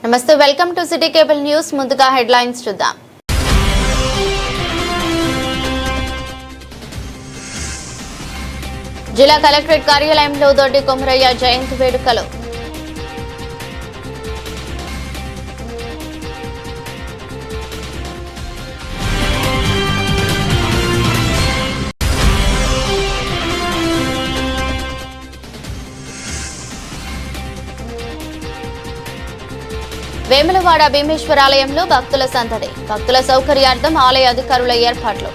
నమస్తే welcome to city cable news ముందుగా headlines చూద్దాం జిల్లా కలెక్టరేట్ కార్యాలయంలో దొడ్డి కొమరయ్య జయంతి వేడుకలు వేములవాడ భీమేశ్వరాలయంలో భక్తుల సందడి భక్తుల సౌకర్యార్థం ఆలయ అధికారుల ఏర్పాట్లు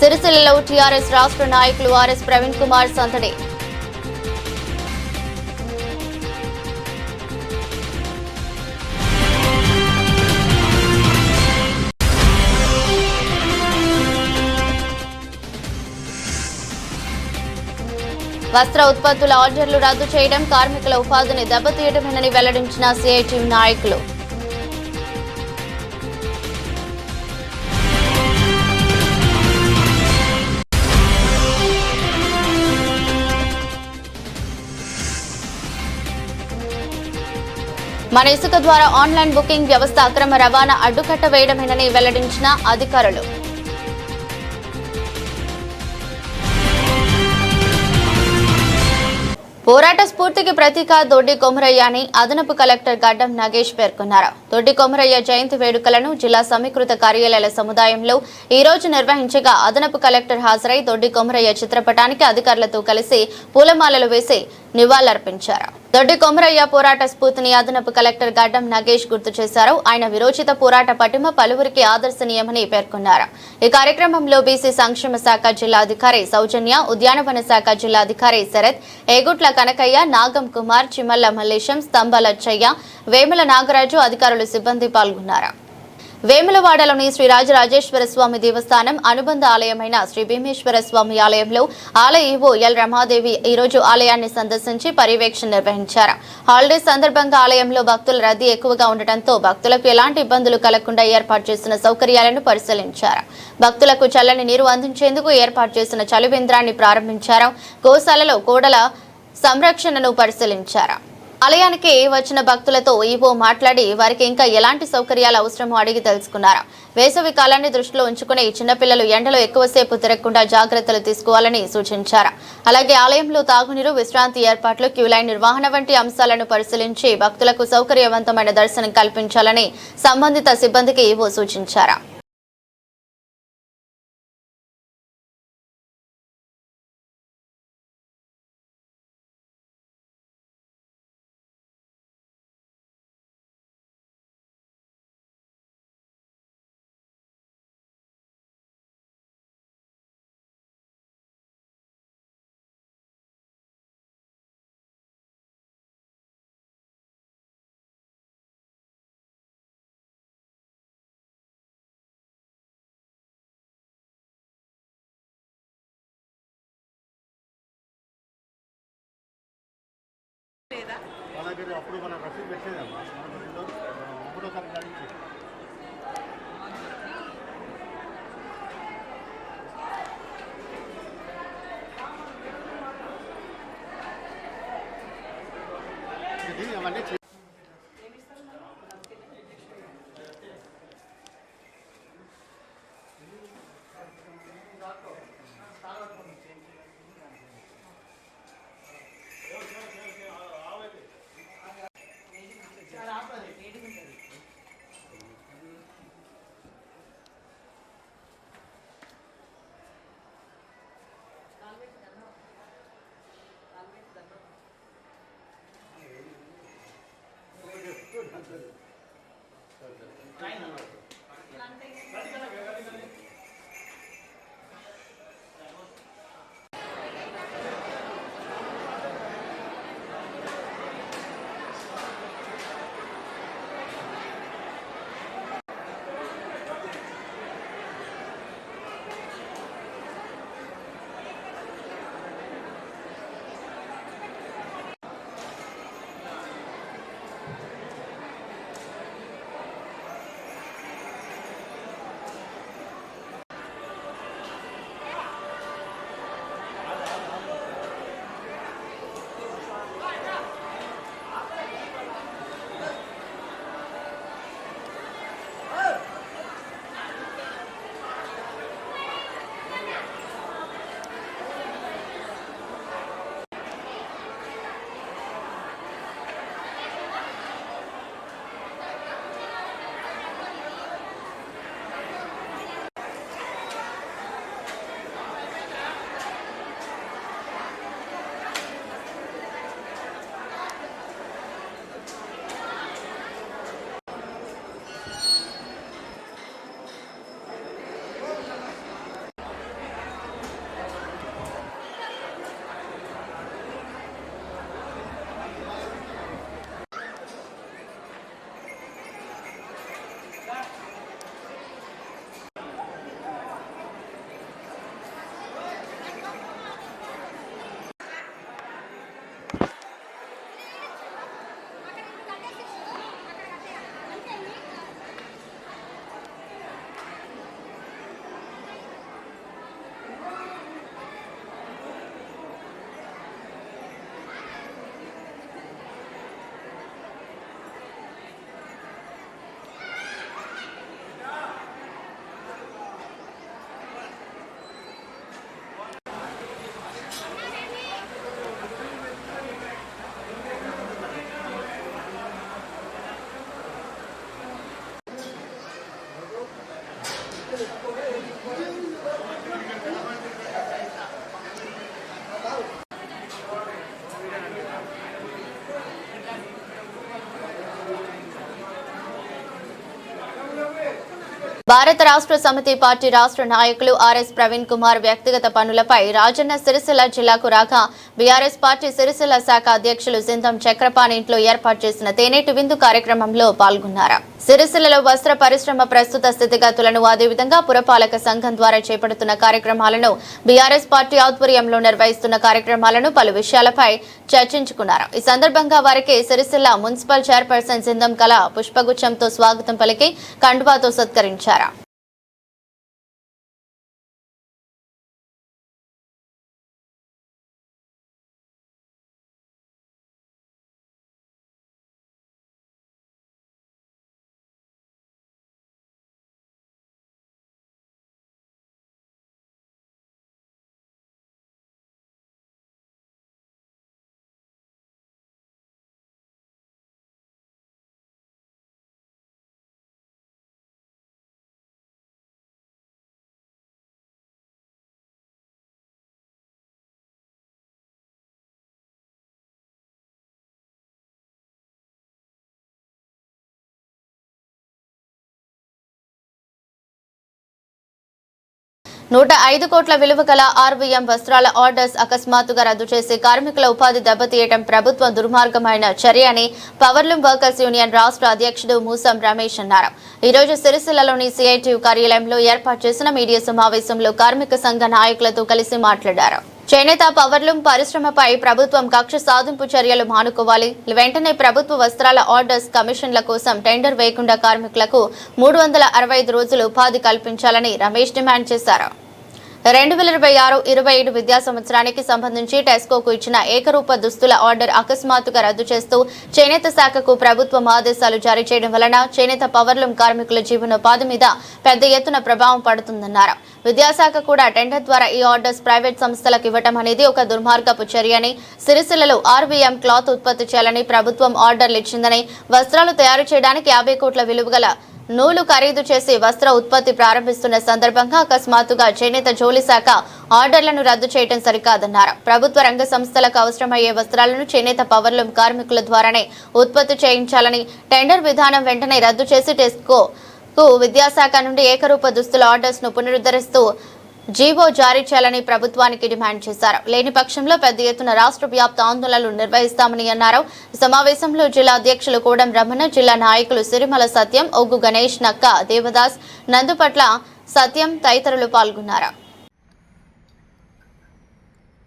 సిరిసిల్లలో టీఆర్ఎస్ రాష్ట్ర నాయకులు ఆర్ఎస్ ప్రవీణ్ కుమార్ సందడి వస్త్ర ఉత్పత్తుల ఆర్డర్లు రద్దు చేయడం కార్మికుల ఉపాధిని దెబ్బతీయడమేనని వెల్లడించిన సిఐటి నాయకులు మన ఇసుక ద్వారా ఆన్లైన్ బుకింగ్ వ్యవస్థ అక్రమ రవాణా అడ్డుకట్ట వేయడమేనని వెల్లడించిన అధికారులు పోరాట స్ఫూర్తికి ప్రతీక దొడ్డి కొమరయ్య అని అదనపు కలెక్టర్ గడ్డం నాగేష్ పేర్కొన్నారు. దొడ్డి కొమరయ్య జయంతి వేడుకలను జిల్లా సమీకృత కార్యాలయాల సముదాయంలో ఈ రోజు నిర్వహించగా అదనపు కలెక్టర్ హాజరై దొడ్డి కొమరయ్య చిత్రపటానికి అధికారులతో కలిసి పూలమాలలు వేసి నివాళులర్పించారు. దొడ్డి కొమరయ్య పోరాట స్ఫూర్తిని అదనపు కలెక్టర్ గడ్డం నాగేష్ గుర్తు చేశారు. ఆయన విరోచిత పోరాట పటిమ పలువురికి ఆదర్శనీయమని పేర్కొన్నారు. ఈ కార్యక్రమంలో బీసీ సంక్షేమ శాఖ జిల్లా అధికారి సౌజన్య, ఉద్యానవన శాఖ జిల్లా అధికారి శరత్, ఏగుట్ల కనకయ్య, నాగం కుమార్, చిమల్ల మల్లేశం, స్తంభలచ్చయ్య, వేముల నాగరాజు, అధికారులు, సిబ్బంది పాల్గొన్నారు. వేములవాడలోని శ్రీ రాజరాజేశ్వర స్వామి దేవస్థానం అనుబంధ ఆలయమైన శ్రీ భీమేశ్వర స్వామి ఆలయంలో ఆలయ ఈవో ఎల్ రమాదేవి ఈ రోజు ఆలయాన్ని సందర్శించి పర్యవేక్షణ నిర్వహించారు. హాలిడేస్ సందర్భంగా ఆలయంలో భక్తుల రద్దీ ఎక్కువగా ఉండటంతో భక్తులకు ఎలాంటి ఇబ్బందులు కలగకుండా ఏర్పాటు చేసిన సౌకర్యాలను పరిశీలించారు. భక్తులకు చల్లని నీరు అందించేందుకు ఏర్పాటు చేసిన చలివేంద్రాన్ని ప్రారంభించారు. గోశాలలో కోడల సంరక్షణను పరిశీలించారు. ఆలయానికి వచ్చిన భక్తులతో ఈవో మాట్లాడి వారికి ఇంకా ఎలాంటి సౌకర్యాలు అవసరమో అడిగి తెలుసుకున్నారు. వేసవి కాలాన్ని దృష్టిలో ఉంచుకుని చిన్నపిల్లలు ఎండలో ఎక్కువసేపు తిరగకుండా జాగ్రత్తలు తీసుకోవాలని సూచించారు. అలాగే ఆలయంలో తాగునీరు, విశ్రాంతి ఏర్పాట్లు, క్యూలైన్ నిర్వహణ వంటి అంశాలను పరిశీలించి భక్తులకు సౌకర్యవంతమైన దర్శనం కల్పించాలని సంబంధిత సిబ్బందికి ఈవో సూచించారు. అప్పుడు మన రసీదు పెట్టేదమ్మా ఇప్పుడు అవన్నీ భారత రాష్ట్ర సమితి పార్టీ రాష్ట్ర నాయకులు ఆర్ఎస్ ప్రవీణ్ కుమార్ వ్యక్తిగత పనులపై రాజన్న సిరిసిల్ల జిల్లాకు రాగా బీఆర్ఎస్ పార్టీ సిరిసిల్ల శాఖ అధ్యక్షులు సింధం చక్రపాణి ఇంట్లో ఏర్పాటు చేసిన తేనేటి విందు కార్యక్రమంలో పాల్గొన్నారు. సిరిసిల్లలో వస్త్ర పరిశ్రమ ప్రస్తుత స్థితిగతులను అదేవిధంగా పురపాలక సంఘం ద్వారా చేపడుతున్న కార్యక్రమాలను బీఆర్ఎస్ పార్టీ ఆధ్వర్యంలో నిర్వహిస్తున్న కార్యక్రమాలను పలు విషయాలపై చర్చించుకున్నారు. ఈ సందర్భంగా వారికి సిరిసిల్ల మున్సిపల్ చైర్పర్సన్ సింధం కళ పుష్పగుచ్చంతో స్వాగతం పలికి కండువాతో సత్కరించారు. నూట 5 కోట్ల విలువ గల ఆర్వీఎం వస్త్రాల ఆర్డర్స్ అకస్మాత్తుగా రద్దు చేసి కార్మికుల ఉపాధి దెబ్బతీయడం ప్రభుత్వం దుర్మార్గమైన చర్య అని పవర్లూమ్ వర్కర్స్ యూనియన్ రాష్ట్ర అధ్యక్షుడు మూసం రమేష్ అన్నారు. ఈ రోజు సిరిసిల్లలోని సిఐటియు కార్యాలయంలో ఏర్పాటు చేసిన మీడియా సమావేశంలో కార్మిక సంఘ నాయకులతో కలిసి మాట్లాడారు. చేనేత పవర్లూమ్ పరిశ్రమపై ప్రభుత్వం కక్ష సాధింపు చర్యలు మానుకోవాలి. వెంటనే ప్రభుత్వ వస్త్రాల ఆర్డర్స్ కమిషన్ల కోసం టెండర్ వేయకుండా కార్మికులకు 365 రోజులు ఉపాధి కల్పించాలని రమేష్ డిమాండ్ చేశారు. 2026-27 విద్యా సంవత్సరానికి సంబంధించి టెస్కోకు ఇచ్చిన ఏకరూప దుస్తుల ఆర్డర్ అకస్మాత్తుగా రద్దు చేస్తూ చేనేత శాఖకు ప్రభుత్వం ఆదేశాలు జారీ చేయడం వలన చేనేత పవర్లూమ్ కార్మికుల జీవనోపాధి మీద పెద్ద ఎత్తున ప్రభావం పడుతుందన్నారు. విద్యాశాఖ కూడా టెండర్ ద్వారా ఈ ఆర్డర్స్ ప్రైవేట్ సంస్థలకు ఇవ్వడం అనేది ఒక దుర్మార్గపు చర్యని, సిరిసిల్లలో ఆర్వీఎం క్లాత్ ఉత్పత్తి చేయాలని ప్రభుత్వం ఆర్డర్లు ఇచ్చిందని, వస్త్రాలు తయారు చేయడానికి 50 కోట్ల విలువగల నూలు ఖరీదు చేసి వస్త్ర ఉత్పత్తి ప్రారంభిస్తున్న సందర్భంగా అకస్మాత్తుగా చేనేత జౌళి శాఖ ఆర్డర్లను రద్దు చేయడం సరికాదన్నారు. ప్రభుత్వ రంగ సంస్థలకు అవసరమయ్యే వస్త్రాలను చేనేత పవర్లూమ్ కార్మికుల ద్వారానే ఉత్పత్తి చేయించాలని, టెండర్ విధానం వెంటనే రద్దు చేసి టెస్కోకు విద్యాశాఖ నుండి ఏకరూప దుస్తుల ఆర్డర్స్ ను పునరుద్ధరిస్తూ జీవో జారీ చేయాలని ప్రభుత్వానికి డిమాండ్ చేశారు. లేని పక్షంలో పెద్ద ఎత్తున రాష్ట్ర వ్యాప్త ఆందోళనలు నిర్వహిస్తామని అన్నారు. ఈ సమావేశంలో జిల్లా అధ్యక్షులు కోడం రమణ, జిల్లా నాయకులు సిరిమల సత్యం, ఒగ్గు గణేష్, నక్క దేవదాస్, నందుపట్ల సత్యం తదితరులు పాల్గొన్నారు.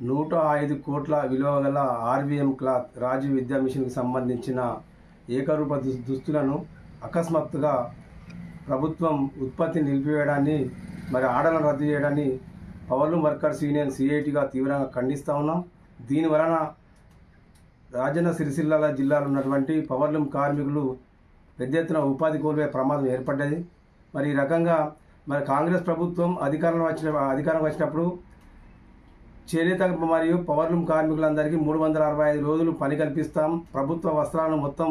105 కోట్ల విలువ గల ఆర్వీఎం క్లాత్ రాజీవ్ విద్యా మిషన్కి సంబంధించిన ఏకరూప దుస్తులను అకస్మాత్తుగా ప్రభుత్వం ఉత్పత్తి నిలిపివేయడాన్ని, మరి ఆర్డర్లను రద్దు చేయడాన్ని పవర్లూమ్ వర్కర్స్ యూనియన్ సిఐటిగా తీవ్రంగా ఖండిస్తూ ఉన్నాం. దీనివలన రాజన్న సిరిసిల్ల జిల్లాలో ఉన్నటువంటి పవర్లూమ్ కార్మికులు పెద్ద ఎత్తున ఉపాధి కోల్పోయే ప్రమాదం ఏర్పడ్డది. మరి ఈ రకంగా మరి కాంగ్రెస్ ప్రభుత్వం అధికారం వచ్చినప్పుడు చేనేత మరియు పవర్లూమ్ కార్మికులందరికీ 365 రోజులు పని కల్పిస్తాం, ప్రభుత్వ వస్త్రాలను మొత్తం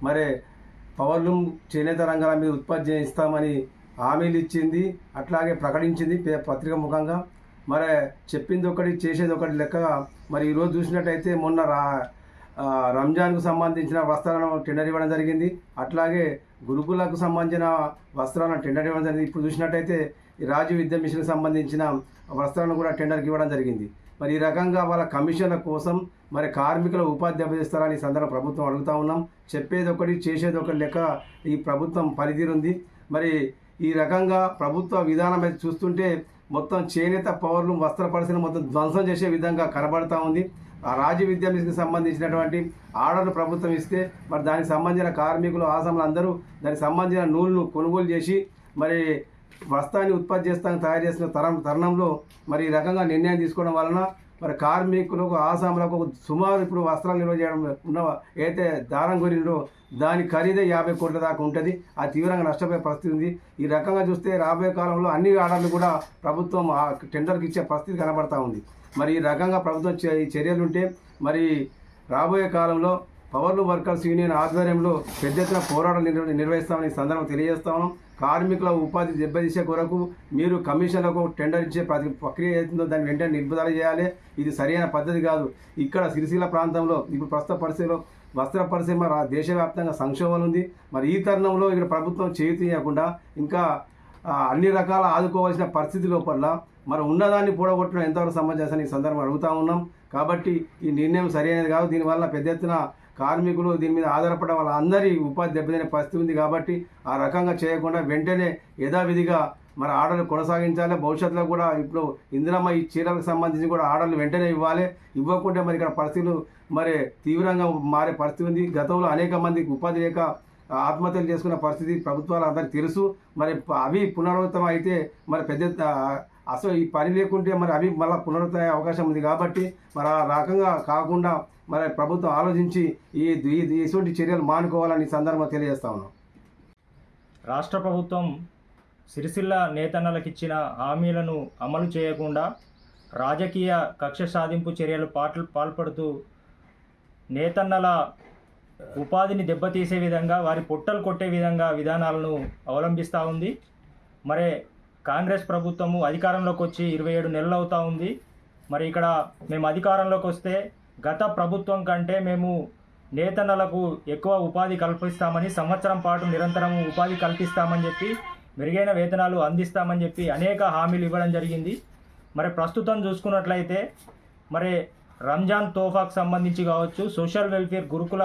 మరి పవర్లూమ్ చేనేత రంగాల మీద ఉత్పత్తి చేయిస్తామని హామీలు ఇచ్చింది, అట్లాగే ప్రకటించింది పత్రిక ముఖంగా. మరి చెప్పింది ఒకటి చేసేది ఒకటి లెక్కగా మరి ఈరోజు చూసినట్టయితే మొన్న రంజాన్కు సంబంధించిన వస్త్రాలను టెండర్ ఇవ్వడం జరిగింది, అట్లాగే గురుకులకు సంబంధించిన వస్త్రాలను టెండర్ ఇవ్వడం జరిగింది. ఇప్పుడు చూసినట్టయితే ఈ రాజీవ్ విద్యా మిషన్కి సంబంధించిన వస్త్రాలను కూడా టెండర్కి ఇవ్వడం జరిగింది. మరి ఈ రకంగా వాళ్ళ కమిషన్ల కోసం మరి కార్మికుల ఉపాధి దెబ్బతీస్తారని ఈ సందర్భంగా ప్రభుత్వం అడుగుతూ ఉన్నాం. చెప్పేది ఒకటి చేసేది ఒకటి లెక్క ఈ ప్రభుత్వం పనితీరుంది. మరి ఈ రకంగా ప్రభుత్వ విధానం అయితే చూస్తుంటే మొత్తం చేనేత పవర్లూమ్ వస్త్ర పరిశ్రమ మొత్తం ధ్వంసం చేసే విధంగా కనబడతా ఉంది. ఆ రాజీవ్ విద్యా మిషన్కి సంబంధించినటువంటి ఆర్డర్లు ప్రభుత్వం ఇస్తే మరి దానికి సంబంధించిన కార్మికులు ఆసాములు అందరూ దానికి సంబంధించిన నూలును కొనుగోలు చేసి మరి వస్త్రాన్ని ఉత్పత్తి చేస్తానికి తయారు చేసిన తరుణంలో మరి ఈ రకంగా నిర్ణయం తీసుకోవడం వలన మరి కార్మికులకు ఆసాములకు సుమారు ఇప్పుడు వస్త్రాలు నిల్వ చేయడం ఉన్న అయితే దారం కొరినో దాని ఖరీదే 50 కోట్ల దాకా ఉంటుంది. అది తీవ్రంగా నష్టపోయే పరిస్థితి ఉంది. ఈ రకంగా చూస్తే రాబోయే కాలంలో అన్ని ఆర్డర్లు కూడా ప్రభుత్వం టెండర్కి ఇచ్చే పరిస్థితి కనబడతా ఉంది. మరి ఈ రకంగా ప్రభుత్వం చర్యలు ఉంటే మరి రాబోయే కాలంలో పవర్లూమ్ వర్కర్స్ యూనియన్ ఆధ్వర్యంలో పెద్ద ఎత్తున పోరాటాలు నిర్వహిస్తామని సందర్భం తెలియజేస్తా ఉన్నాం. కార్మికుల ఉపాధి దెబ్బతీసే కొరకు మీరు కమిషన్లకు టెండర్ ఇచ్చే ప్రక్రియ ఏదో దాన్ని వెంటనే నిలుపుదల చేయాలి. ఇది సరైన పద్ధతి కాదు. ఇక్కడ సిరిసిల్ల ప్రాంతంలో ఇప్పుడు ప్రస్తుత పరిస్థితిలో వస్త్ర పరిశ్రమ దేశవ్యాప్తంగా సంక్షోభం ఉంది. మరి ఈ తరుణంలో ఇక్కడ ప్రభుత్వం చేయూతీయకుండా ఇంకా అన్ని రకాల ఆదుకోవాల్సిన పరిస్థితి లోపల మరి ఉన్నదాన్ని పూడగొట్టడం ఎంతవరకు సమంజసం ఈ సందర్భం అడుగుతా ఉన్నాం. కాబట్టి ఈ నిర్ణయం సరైనది కాదు. దీనివల్ల పెద్ద ఎత్తున కార్మికులు దీని మీద ఆధారపడే వాళ్ళందరి ఉపాధి దెబ్బతినే పరిస్థితి ఉంది. కాబట్టి ఆ రకంగా చేయకుండా వెంటనే యథావిధిగా మరి ఆర్డర్లు కొనసాగించాలి. భవిష్యత్తులో కూడా ఇప్పుడు ఇందిరమ్మ ఈ చీరలకు సంబంధించి కూడా ఆర్డర్లు వెంటనే ఇవ్వాలి. ఇవ్వకుంటే మరి ఇక్కడ పరిస్థితులు మరి తీవ్రంగా మారే పరిస్థితి ఉంది. గతంలో అనేక మందికి ఉపాధి లేక ఆత్మహత్యలు చేసుకున్న పరిస్థితి ప్రభుత్వాలు అందరికీ తెలుసు. మరి అవి పునరావృతం అయితే మరి పెద్ద అసలు ఈ పని లేకుంటే మరి అవి మళ్ళీ పునరుద్ధరణ అవకాశం ఉంది. కాబట్టి మరి ఆ రకంగా కాకుండా మరి ప్రభుత్వం ఆలోచించి ఇటువంటి చర్యలు మానుకోవాలని సందర్భంగా తెలియజేస్తా ఉన్నాం. రాష్ట్ర ప్రభుత్వం సిరిసిల్ల నేతన్నలకు ఇచ్చిన హామీలను అమలు చేయకుండా రాజకీయ కక్ష సాధింపు చర్యలు పాల్పడుతూ నేతన్నల ఉపాధిని దెబ్బతీసే విధంగా వారి పొట్టలు కొట్టే విధంగా విధానాలను అవలంబిస్తూ ఉంది. మరి కాంగ్రెస్ ప్రభుత్వము అధికారంలోకి వచ్చి 27 నెలలు అవుతూ ఉంది. మరి ఇక్కడ మేము అధికారంలోకి వస్తే గత ప్రభుత్వం కంటే మేము నేతన్నలకు ఎక్కువ ఉపాధి కల్పిస్తామని, సంవత్సరం పాటు నిరంతరం ఉపాధి కల్పిస్తామని చెప్పి, మెరుగైన వేతనాలు అందిస్తామని చెప్పి అనేక హామీలు ఇవ్వడం జరిగింది. మరి ప్రస్తుతం చూసుకున్నట్లయితే మరి రంజాన్ తోఫాకు సంబంధించి కావచ్చు, సోషల్ వెల్ఫేర్ గురుకుల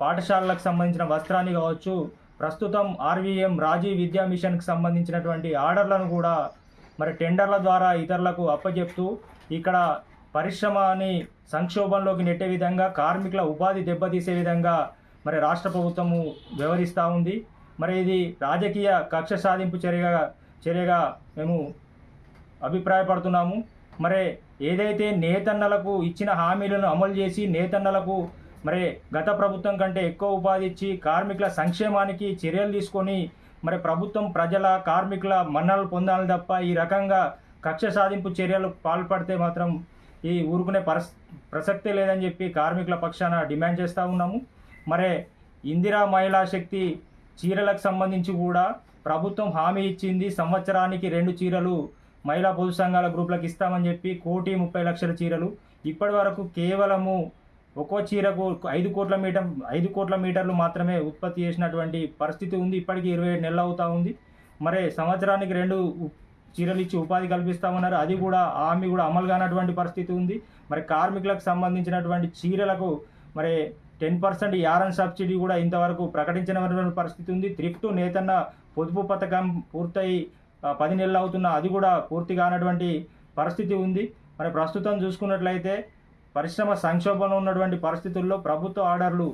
పాఠశాలలకు సంబంధించిన వస్త్రాన్ని కావచ్చు, ప్రస్తుతం ఆర్వీఎం రాజీవ్ విద్యా మిషన్కి సంబంధించినటువంటి ఆర్డర్లను కూడా మరి టెండర్ల ద్వారా ఇతరులకు అప్పచెప్తూ ఇక్కడ పరిశ్రమని సంక్షోభంలోకి నెట్టే విధంగా, కార్మికుల ఉపాధి దెబ్బతీసే విధంగా మరి రాష్ట్ర ప్రభుత్వము వ్యవహరిస్తూ ఉంది. మరి ఇది రాజకీయ కక్ష సాధింపు చర్యగా మేము అభిప్రాయపడుతున్నాము. మరి ఏదైతే నేతన్నలకు ఇచ్చిన హామీలను అమలు చేసి నేతన్నలకు మరి గత ప్రభుత్వం కంటే ఎక్కువ ఉపాధి ఇచ్చి కార్మికుల సంక్షేమానికి చర్యలు తీసుకొని మరి ప్రభుత్వం ప్రజల కార్మికుల మన్ననలు పొందాలి తప్ప ఈ రకంగా కక్ష సాధింపు చర్యలు పాల్పడితే మాత్రం ఈ ఊరుకునే ప్రసక్తే లేదని చెప్పి కార్మికుల పక్షాన డిమాండ్ చేస్తూ ఉన్నాము. మరి ఇందిరా మహిళా శక్తి చీరలకు సంబంధించి కూడా ప్రభుత్వం హామీ ఇచ్చింది. సంవత్సరానికి 2 చీరలు మహిళా పొదుపు సంఘాల గ్రూపులకు ఇస్తామని చెప్పి 1,30,00,000 చీరలు. ఇప్పటి వరకు కేవలము ఒక్కో చీరకు 5 కోట్ల మీటర్లు మాత్రమే ఉత్పత్తి చేసినటువంటి పరిస్థితి ఉంది. ఇప్పటికీ 27 నెలలు అవుతా ఉంది. మరి సంవత్సరానికి 2 చీరలు ఇచ్చి ఉపాధి కల్పిస్తామన్నారు. అది కూడా హామీ కూడా అమలు కానటువంటి పరిస్థితి ఉంది. మరి కార్మికులకు సంబంధించినటువంటి చీరలకు మరి 10% యారన్ సబ్సిడీ కూడా ఇంతవరకు ప్రకటించినటువంటి పరిస్థితి ఉంది. థ్రిఫ్ట్ నేతన్న పొదుపు పథకం పూర్తయి 10 నెలలు అవుతున్నా అది కూడా పూర్తి కానటువంటి పరిస్థితి ఉంది. మరి ప్రస్తుతం చూసుకున్నట్లయితే పరిశ్రమ సంక్షోభంలో ఉన్నటువంటి పరిస్థితుల్లో ప్రభుత్వ ఆర్డర్లు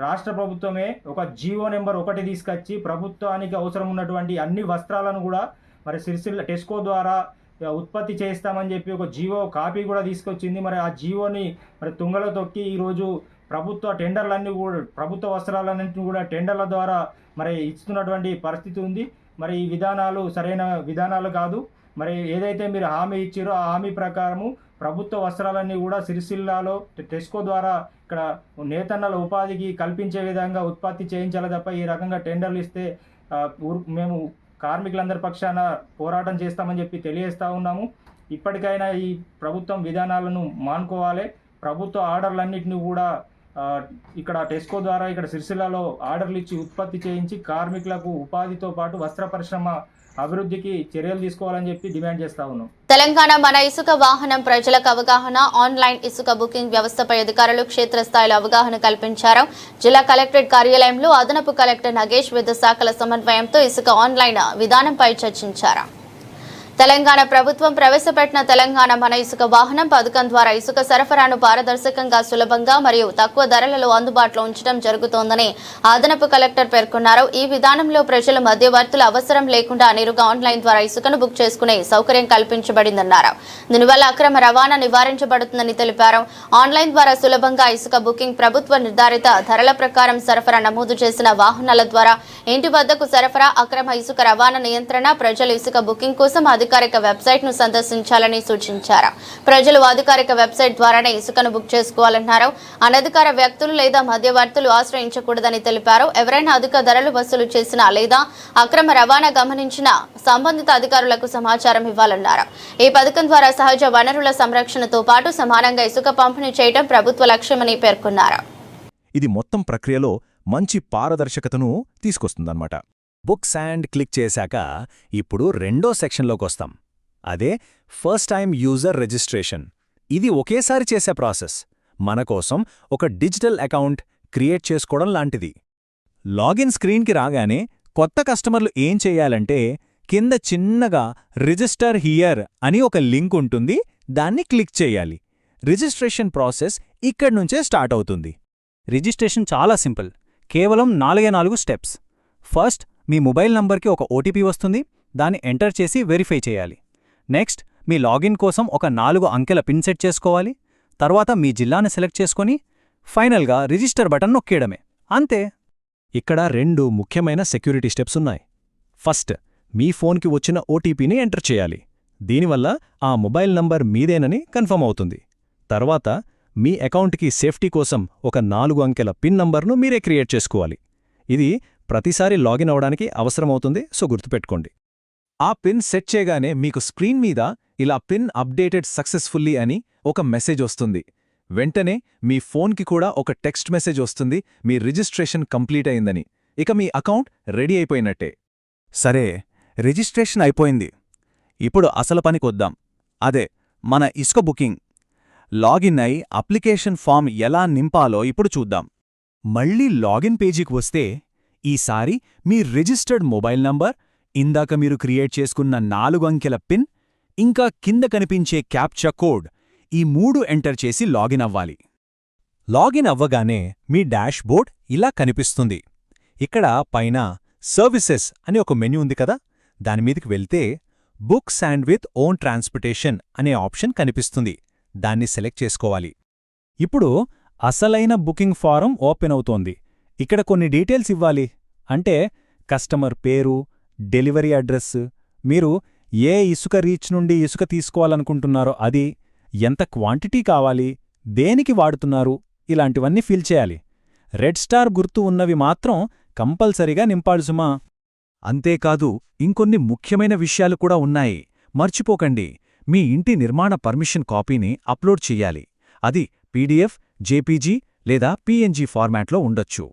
రాష్ట్ర ప్రభుత్వమే ఒక జీవో నెంబర్ 1 తీసుకొచ్చి ప్రభుత్వానికి అవసరం ఉన్నటువంటి అన్ని వస్త్రాలను కూడా మరి సిరిసిల్ల టెస్కో ద్వారా ఉత్పత్తి చేస్తామని చెప్పి ఒక జీవో కాపీ కూడా తీసుకొచ్చింది. మరి ఆ జీవోని మరి తుంగలో తొక్కి ఈరోజు ప్రభుత్వ టెండర్లన్నీ కూడా ప్రభుత్వ వస్త్రాలన్నింటినీ కూడా టెండర్ల ద్వారా మరి ఇస్తున్నటువంటి పరిస్థితి ఉంది. మరి ఈ విధానాలు సరైన విధానాలు కాదు. మరి ఏదైతే మీరు హామీ ఇచ్చారో ఆ హామీ ప్రకారము ప్రభుత్వ వస్త్రాలన్నీ కూడా సిరిసిల్లాలో టెస్కో ద్వారా ఇక్కడ నేతన్నల ఉపాధికి కల్పించే విధంగా ఉత్పత్తి చేయించాలి తప్ప ఈ రకంగా టెండర్లు ఇస్తే మేము కార్మికులందరి పక్షాన పోరాటం చేస్తామని చెప్పి తెలియజేస్తూ ఉన్నాము. ఇప్పటికైనా ఈ ప్రభుత్వం విధానాలను మానుకోవాలి. ప్రభుత్వ ఆర్డర్లన్నింటినీ కూడా ఇక్కడ టెస్కో ద్వారా ఇక్కడ సిరిసిల్లాలో ఆర్డర్లు ఇచ్చి ఉత్పత్తి చేయించి కార్మికులకు ఉపాధితో పాటు వస్త్ర పరిశ్రమ అభివృద్ధికి చర్యలు తీసుకోవాలని చెప్పి డిమాండ్ చేస్తా ఉన్నాం. తెలంగాణ మన ఇసుక వాహనం ప్రజలకు అవగాహన, ఆన్లైన్ ఇసుక బుకింగ్ వ్యవస్థపై అధికారులు క్షేత్రస్థాయిలో అవగాహన కల్పించారు. జిల్లా కలెక్టరేట్ కార్యాలయంలో అదనపు కలెక్టర్ నగేష్ వివిధ శాఖల సమన్వయంతో ఇసుక ఆన్లైన్ విధానంపై చర్చించారు. తెలంగాణ ప్రభుత్వం ప్రవేశపెట్టిన తెలంగాణ మన ఇసుక వాహనం పథకం ద్వారా ఇసుక సరఫరాను పారదర్శకంగా, సులభంగా మరియు తక్కువ ధరలలో అందుబాటులో ఉంచడం జరుగుతోందని అదనపు కలెక్టర్ పేర్కొన్నారు. ఈ విధానంలో ప్రజల మధ్యవర్తుల అవసరం లేకుండా నేరుగా ఆన్లైన్ ద్వారా ఇసుకను బుక్ చేసుకునే సౌకర్యం కల్పించబడిందన్నారు. దీనివల్ల అక్రమ రవాణా నివారించబడుతుందని తెలిపారు. ఆన్లైన్ ద్వారా సులభంగా ఇసుక బుకింగ్, ప్రభుత్వ నిర్ధారిత ధరల ప్రకారం సరఫరా నమోదు చేసిన వాహనాల ద్వారా ఇంటి వద్దకు సరఫరా, అక్రమ ఇసుక రవాణా నియంత్రణ, ప్రజలు ఇసుక బుకింగ్ కోసం అధికారులు అధికారిక వెబ్సైట్ను సందర్శించాలని సూచించారు. ప్రజలు అధికారిక వెబ్సైట్ ద్వారానే ఇసుకను బుక్ చేసుకోవాలన్నారు. అనధికార వ్యక్తులు లేదా మధ్యవర్తులు ఆశ్రయించకూడదని తెలిపారు. ఎవరైనా అధిక ధరలు వసూలు చేసినా లేదా అక్రమ రవాణా గమనించినా సంబంధిత అధికారులకు సమాచారం ఇవ్వాలన్నారు. ఈ పథకం ద్వారా సహజ వనరుల సంరక్షణతో పాటు సమానంగా ఇసుక పంపిణీ చేయడం ప్రభుత్వ లక్ష్యమని పేర్కొన్నారు. ఇది మొత్తం ప్రక్రియలో మంచి పారదర్శకతను తీసుకొస్తుందన్నమాట. బుక్స్ అండ్ క్లిక్ చేశాక ఇప్పుడు రెండో సెక్షన్లోకొస్తాం. అదే ఫస్ట్ టైం యూజర్ రిజిస్ట్రేషన్. ఇది ఒకేసారి చేసే ప్రాసెస్. మన కోసం ఒక డిజిటల్ అకౌంట్ క్రియేట్ చేసుకోవడం లాంటిది. లాగిన్ స్క్రీన్కి రాగానే కొత్త కస్టమర్లు ఏం చెయ్యాలంటే కింద చిన్నగా రిజిస్టర్ హియర్ అని ఒక లింక్ ఉంటుంది. దాన్ని క్లిక్ చెయ్యాలి. రిజిస్ట్రేషన్ ప్రాసెస్ ఇక్కడ్నుంచే స్టార్ట్ అవుతుంది. రిజిస్ట్రేషన్ చాలా సింపుల్. కేవలం 4 స్టెప్స్. ఫస్ట్ మీ మొబైల్ నంబర్కి ఒక ఓటీపీ వస్తుంది. దాన్ని ఎంటర్ చేసి వెరిఫై చేయాలి. నెక్స్ట్ మీ లాగిన్ కోసం ఒక 4 అంకెల పిన్ సెట్ చేసుకోవాలి. తర్వాత మీ జిల్లాని సెలెక్ట్ చేసుకొని ఫైనల్గా రిజిస్టర్ బటన్ నొక్కేయడమే. అంతే. ఇక్కడ 2 ముఖ్యమైన సెక్యూరిటీ స్టెప్స్ ఉన్నాయి. ఫస్ట్ మీ ఫోన్కి వచ్చిన ఓటీపీని ఎంటర్ చేయాలి. దీనివల్ల ఆ మొబైల్ నంబర్ మీదేనని కన్ఫర్మ్ అవుతుంది. తర్వాత మీ అకౌంట్కి సేఫ్టీ కోసం ఒక 4 అంకెల పిన్ నంబర్ను మీరే క్రియేట్ చేసుకోవాలి. ఇది ప్రతిసారి లాగిన్ అవడానికి అవసరమవుతుంది, సో గుర్తుపెట్టుకోండి. ఆ పిన్ సెట్ చేయగానే మీకు స్క్రీన్ మీద ఇలా పిన్ అప్డేటెడ్ సక్సెస్ఫుల్లీ అని ఒక మెసేజ్ వస్తుంది. వెంటనే మీ ఫోన్కి కూడా ఒక టెక్స్ట్ మెసేజ్ వస్తుంది, మీ రిజిస్ట్రేషన్ కంప్లీట్ అయిందని. ఇక మీ అకౌంట్ రెడీ అయిపోయినట్టే. సరే, రిజిస్ట్రేషన్ అయిపోయింది. ఇప్పుడు అసలు పనికొద్దాం. అదే మన ఇసుక బుకింగ్. లాగిన్ అయి అప్లికేషన్ ఫామ్ ఎలా నింపాలో ఇప్పుడు చూద్దాం. మళ్ళీ లాగిన్ పేజీకి వస్తే ఈసారి మీ రిజిస్టర్డ్ మొబైల్ నంబర్, ఇందాక మీరు క్రియేట్ చేసుకున్న 4 అంకెల పిన్, ఇంకా కింద కనిపించే క్యాప్చా కోడ్, ఈ 3 ఎంటర్ చేసి లాగిన్ అవ్వాలి. లాగిన్ అవ్వగానే మీ డాష్ బోర్డ్ ఇలా కనిపిస్తుంది. ఇక్కడ పైన సర్వీసెస్ అని ఒక మెన్యూ ఉంది కదా, దానిమీదికి వెళ్తే books and with own transportation అనే ఆప్షన్ కనిపిస్తుంది. దాన్ని సెలెక్ట్ చేసుకోవాలి. ఇప్పుడు అసలైన బుకింగ్ ఫారం ఓపెన్ అవుతోంది. ఇక్కడ కొన్ని డీటెయిల్స్ ఇవ్వాలి. అంటే కస్టమర్ పేరు, డెలివరీ అడ్రస్, మీరు ఏ ఇసుక రీచ్ నుండి ఇసుక తీసుకోవాలనుకుంటున్నారో అది, ఎంత క్వాంటిటీ కావాలి, దేనికి వాడుతున్నారు, ఇలాంటివన్నీ ఫిల్ చేయాలి. రెడ్ స్టార్ గుర్తు ఉన్నవి మాత్రం కంపల్సరీగా నింపాడు సుమా. అంతేకాదు ఇంకొన్ని ముఖ్యమైన విషయాలు కూడా ఉన్నాయి. మర్చిపోకండి. మీ ఇంటి నిర్మాణ పర్మిషన్ కాపీని అప్లోడ్ చెయ్యాలి. అది పీడీఎఫ్, జేపీజీ లేదా పీఎన్జీ ఫార్మాట్లో ఉండొచ్చు.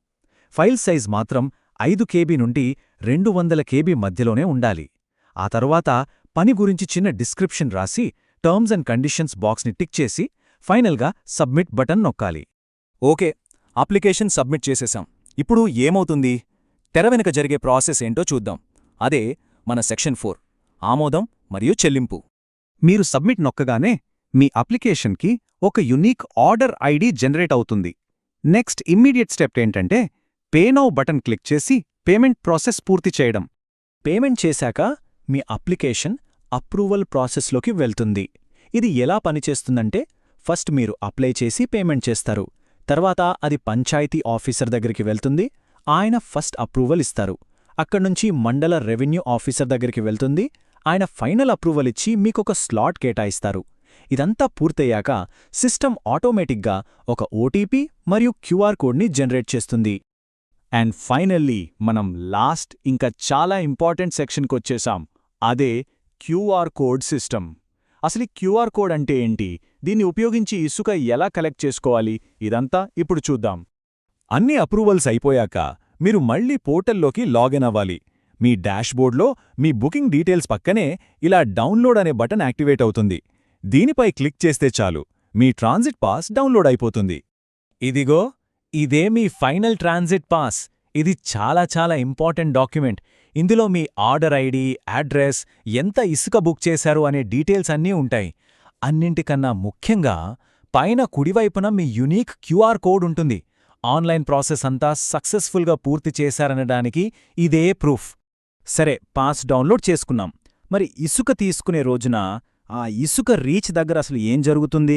ఫైల్ సైజ్ మాత్రం 5 KB నుండి 200 KB మధ్యలోనే ఉండాలి. ఆ తర్వాత పని గురించి చిన్న డిస్క్రిప్షన్ రాసి టర్మ్స్ అండ్ కండిషన్స్ బాక్స్ని టిక్ చేసి ఫైనల్గా సబ్మిట్ బటన్ నొక్కాలి. ఓకే, అప్లికేషన్ సబ్మిట్ చేసేశాం. ఇప్పుడు ఏమవుతుంది? తెర వెనుక జరిగే ప్రాసెస్ ఏంటో చూద్దాం. అదే మన సెక్షన్ 4, ఆమోదం మరియు చెల్లింపు. మీరు సబ్మిట్ నొక్కగానే మీ అప్లికేషన్కి ఒక యునీక్ ఆర్డర్ ఐడి జనరేట్ అవుతుంది. నెక్స్ట్ ఇమ్మీడియట్ స్టెప్ ఏంటంటే పే నౌ బటన్ క్లిక్ చేసి పేమెంట్ ప్రాసెస్ పూర్తి చేయడం. పేమెంట్ చేశాక మీ అప్లికేషన్ అప్రూవల్ ప్రాసెస్లోకి వెళ్తుంది. ఇది ఎలా పనిచేస్తుందంటే ఫస్ట్ మీరు అప్లై చేసి పేమెంట్ చేస్తారు. తర్వాత అది పంచాయతీ ఆఫీసర్ దగ్గరికి వెళ్తుంది. ఆయన ఫస్ట్ అప్రూవల్ ఇస్తారు. అక్కడ్నుంచి మండల రెవెన్యూ ఆఫీసర్ దగ్గరికి వెళ్తుంది. ఆయన ఫైనల్ అప్రూవల్ ఇచ్చి మీకొక స్లాట్ కేటాయిస్తారు. ఇదంతా పూర్తయ్యాక సిస్టమ్ ఆటోమేటిక్గా ఒక ఓటీపీ మరియు క్యూఆర్ కోడ్ని జనరేట్ చేస్తుంది. అండ్ ఫైనల్లీ మనం లాస్ట్ ఇంకా చాలా ఇంపార్టెంట్ సెక్షన్కొచ్చేశాం. అదే క్యూఆర్ కోడ్ సిస్టమ్. అసలు క్యూఆర్ కోడ్ అంటే ఏంటి, దీన్ని ఉపయోగించి ఇసుక ఎలా కలెక్ట్ చేసుకోవాలి, ఇదంతా ఇప్పుడు చూద్దాం. అన్ని అప్రూవల్స్ అయిపోయాక మీరు మళ్ళీ పోర్టల్లోకి లాగిన్ అవ్వాలి. మీ డాష్బోర్డ్లో మీ బుకింగ్ డీటెయిల్స్ పక్కనే ఇలా డౌన్లోడ్ అనే బటన్ యాక్టివేట్ అవుతుంది. దీనిపై క్లిక్ చేస్తే చాలు మీ ట్రాన్సిట్ పాస్ డౌన్లోడ్ అయిపోతుంది. ఇదిగో ఇదే మీ ఫైనల్ ట్రాన్సిట్ పాస్. ఇది చాలా చాలా ఇంపార్టెంట్ డాక్యుమెంట్. ఇందులో మీ ఆర్డర్ ఐడి, అడ్రస్, ఎంత ఇసుక బుక్ చేశారు అనే డీటెయిల్స్ అన్నీ ఉంటాయి. అన్నింటికన్నా ముఖ్యంగా పైన కుడివైపున మీ యునీక్ క్యూఆర్ కోడ్ ఉంటుంది. ఆన్లైన్ ప్రాసెస్ అంతా సక్సెస్ఫుల్గా పూర్తి చేశారనడానికి ఇదే ప్రూఫ్. సరే, పాస్ డౌన్లోడ్ చేసుకున్నాం. మరి ఇసుక తీసుకునే రోజున ఆ ఇసుక రీచ్ దగ్గర అసలు ఏం జరుగుతుంది?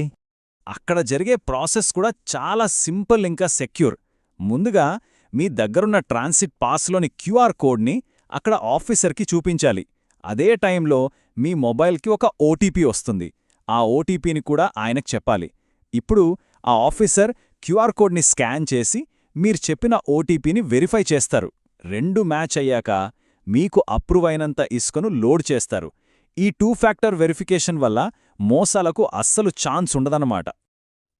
అక్కడ జరిగే ప్రాసెస్ కూడా చాలా సింపుల్ ఇంకా సెక్యూర్. ముందుగా మీ దగ్గరున్న ట్రాన్సిట్ పాస్లోని క్యూఆర్ కోడ్ని అక్కడ ఆఫీసర్కి చూపించాలి. అదే టైంలో మీ మొబైల్కి ఒక ఓటీపీ వస్తుంది. ఆ ఓటీపీని కూడా ఆయనకు చెప్పాలి. ఇప్పుడు ఆ ఆఫీసర్ క్యూఆర్ కోడ్ని స్కాన్ చేసి మీరు చెప్పిన ఓటీపీని వెరిఫై చేస్తారు. 2 మ్యాచ్ అయ్యాక మీకు అప్రూవ్ అయినంత ఇసుకను లోడ్ చేస్తారు. ఈ 2 ఫ్యాక్టర్ వెరిఫికేషన్ వల్ల మోసాలకు అస్సలు ఛాన్స్ ఉండదన్నమాట.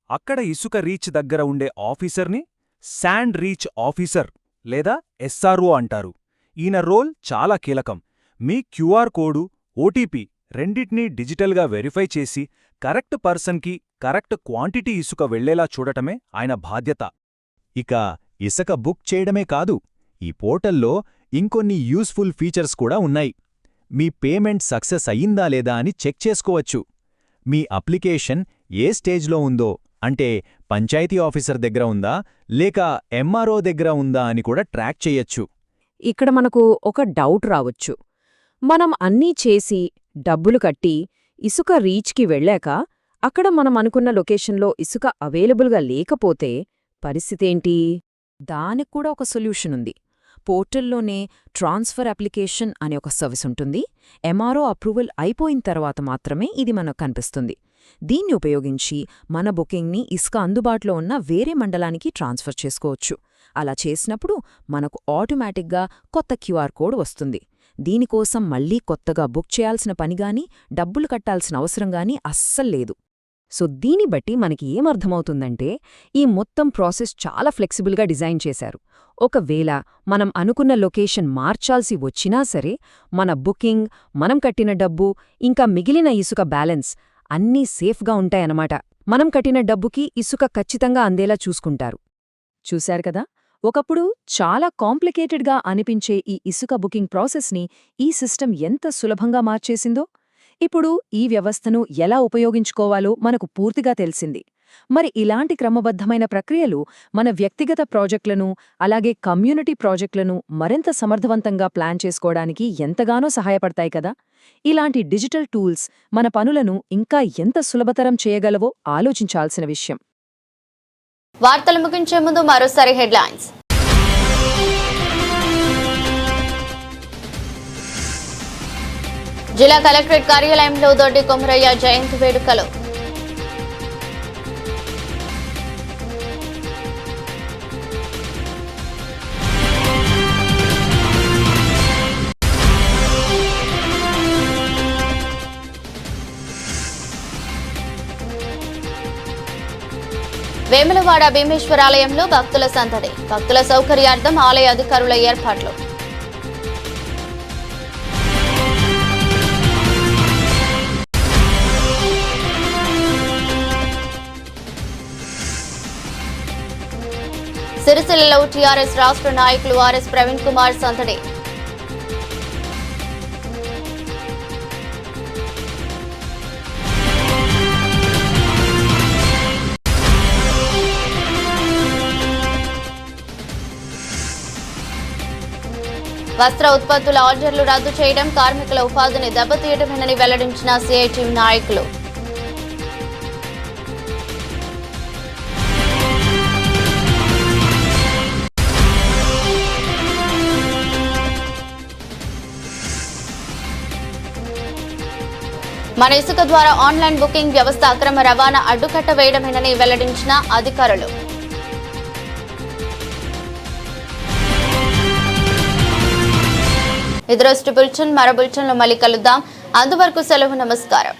అక్కడ ఇసుక రీచ్ దగ్గర ఉండే ఆఫీసర్ని శాండ్ రీచ్ ఆఫీసర్ లేదా ఎస్ఆర్ఓ అంటారు. ఈయన రోల్ చాలా కీలకం. మీ క్యూఆర్ కోడు, ఓటీపీ రెండిటినీ డిజిటల్గా వెరిఫై చేసి కరెక్ట్ పర్సన్కి కరెక్ట్ క్వాంటిటీ ఇసుక వెళ్లేలా చూడటమే ఆయన బాధ్యత. ఇక ఇసుక బుక్ చేయడమే కాదు, ఈ పోర్టల్లో ఇంకొన్ని యూస్ఫుల్ ఫీచర్స్ కూడా ఉన్నాయి. మీ పేమెంట్ సక్సెస్ అయ్యిందా లేదా అని చెక్ చేసుకోవచ్చు. మీ అప్లికేషన్ ఏ స్టేజ్లో ఉందో, అంటే పంచాయతీ ఆఫీసర్ దగ్గర ఉందా లేక ఎంఆర్ఓ దగ్గర ఉందా అని కూడా ట్రాక్ చెయ్యొచ్చు. ఇక్కడ మనకు ఒక డౌట్ రావచ్చు. మనం అన్నీ చేసి డబ్బులు కట్టి ఇసుక రీచ్కి వెళ్ళాక అక్కడ మనం అనుకున్న లొకేషన్లో ఇసుక అవైలబుల్గా లేకపోతే పరిస్థితేంటి? దానికి కూడా ఒక సొల్యూషన్ ఉంది. పోర్టల్లోనే ట్రాన్స్ఫర్ అప్లికేషన్ అనే ఒక సర్వీస్ ఉంటుంది. ఎంఆర్ఓ అప్రూవల్ అయిపోయిన తర్వాత మాత్రమే ఇది మనకు కనిపిస్తుంది. దీన్ని ఉపయోగించి మన బుకింగ్ని ఇసుక అందుబాటులో ఉన్న వేరే మండలానికి ట్రాన్స్ఫర్ చేసుకోవచ్చు. అలా చేసినప్పుడు మనకు ఆటోమేటిక్గా కొత్త క్యూఆర్ కోడ్ వస్తుంది. దీనికోసం మళ్లీ కొత్తగా బుక్ చేయాల్సిన పనిగాని డబ్బులు కట్టాల్సిన అవసరంగాని అస్సల్లేదు. సో దీన్ని బట్టి మనకి ఏమర్థమవుతుందంటే ఈ మొత్తం ప్రాసెస్ చాలా ఫ్లెక్సిబుల్గా డిజైన్ చేశారు. ఒకవేళ మనం అనుకున్న లొకేషన్ మార్చాల్సి వచ్చినా సరే మన బుకింగ్, మనం కట్టిన డబ్బు, ఇంకా మిగిలిన ఇసుక బ్యాలెన్స్ అన్నీ సేఫ్గా ఉంటాయన్నమాట. మనం కట్టిన డబ్బుకి ఇసుక ఖచ్చితంగా అందేలా చూసుకుంటారు. చూశారు కదా, ఒకప్పుడు చాలా కాంప్లికేటెడ్గా అనిపించే ఈ ఇసుక బుకింగ్ ప్రాసెస్ని ఈ సిస్టమ్ ఎంత సులభంగా మార్చేసిందో. ఇప్పుడు ఈ వ్యవస్థను ఎలా ఉపయోగించుకోవాలో మనకు పూర్తిగా తెలిసింది. మరి ఇలాంటి క్రమబద్ధమైన ప్రక్రియలు మన వ్యక్తిగత ప్రాజెక్టులను, అలాగే కమ్యూనిటీ ప్రాజెక్టులను మరింత సమర్థవంతంగా ప్లాన్ చేసుకోవడానికి ఎంతగానో సహాయపడతాయి కదా. ఇలాంటి డిజిటల్ టూల్స్ మన పనులను ఇంకా ఎంత సులభతరం చేయగలవో ఆలోచించాల్సిన విషయం. వార్తలు ముగించే ముందు మరోసారి హెడ్లైన్స్. జిల్లా కలెక్టరేట్ కార్యాలయంలో దొడ్డి కొమరయ్య జయంతి వేడుకలు. వేములవాడ భీమేశ్వరాలయంలో భక్తుల సందడి. భక్తుల సౌకర్యార్థం ఆలయ అధికారుల ఏర్పాట్లు. సిరిసిల్లలో టీఆర్ఎస్ రాష్ట్ర నాయకులు ఆర్ఎస్ ప్రవీణ్ కుమార్ సందడి. వస్త్ర ఉత్పత్తుల ఆర్డర్లు రద్దు చేయడం కార్మికుల ఉపాధిని దెబ్బతీయడమేనని వెల్లడించిన సిఐటియు నాయకులు. మన ఇసుక ద్వారా ఆన్లైన్ బుకింగ్ వ్యవస్థ అక్రమ రవాణా అడ్డుకట్ట వేయడమేనని వెల్లడించిన అధికారులు. ఇది రోజు బులెటిన్. మరో బులెటిన్లో మళ్ళీ కలుద్దాం. అంతవరకు సెలవు. నమస్కారం.